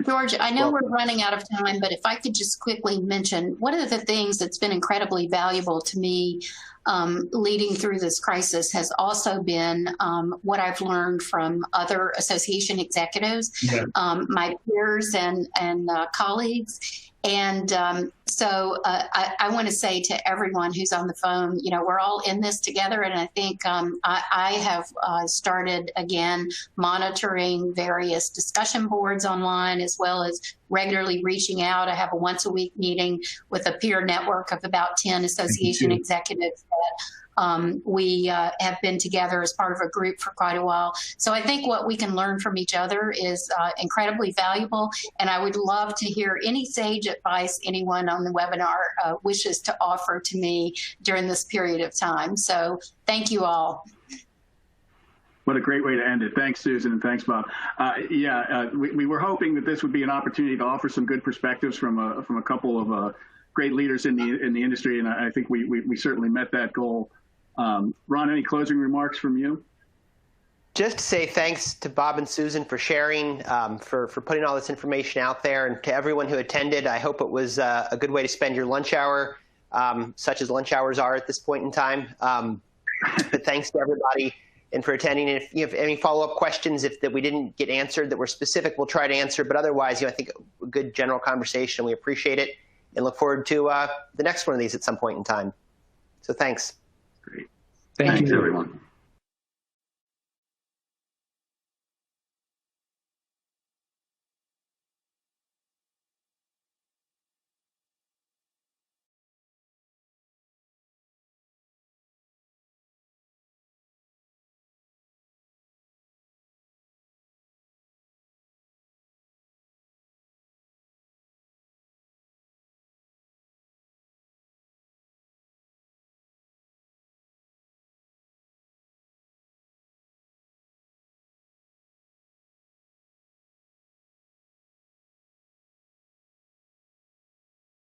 George, I know we're running out of time, but if I could just quickly mention, one of the things that's been incredibly valuable to me leading through this crisis has also been what I've learned from other association executives, my peers and colleagues. And so I want to say to everyone who's on the phone, we're all in this together. And I think I have started, again, monitoring various discussion boards online, as well as regularly reaching out. I have a once-a-week meeting with a peer network of about 10 association executives that we have been together as part of a group for quite a while. So I think what we can learn from each other is incredibly valuable. And I would love to hear any sage advice anyone on the webinar wishes to offer to me during this period of time. So thank you all. What a great way to end it. Thanks, Susan, and thanks, Bob. We were hoping that this would be an opportunity to offer some good perspectives from a couple of great leaders in the industry, and I think we certainly met that goal. Ron, any closing remarks from you? Just to say thanks to Bob and Susan for sharing, for putting all this information out there, and to everyone who attended. I hope it was a good way to spend your lunch hour, such as lunch hours are at this point in time. But thanks to everybody and for attending. And if you have any follow-up questions that we didn't get answered that were specific, we'll try to answer. But otherwise, I think a good general conversation. We appreciate it and look forward to the next one of these at some point in time. So thanks. Great. Thanks, everyone.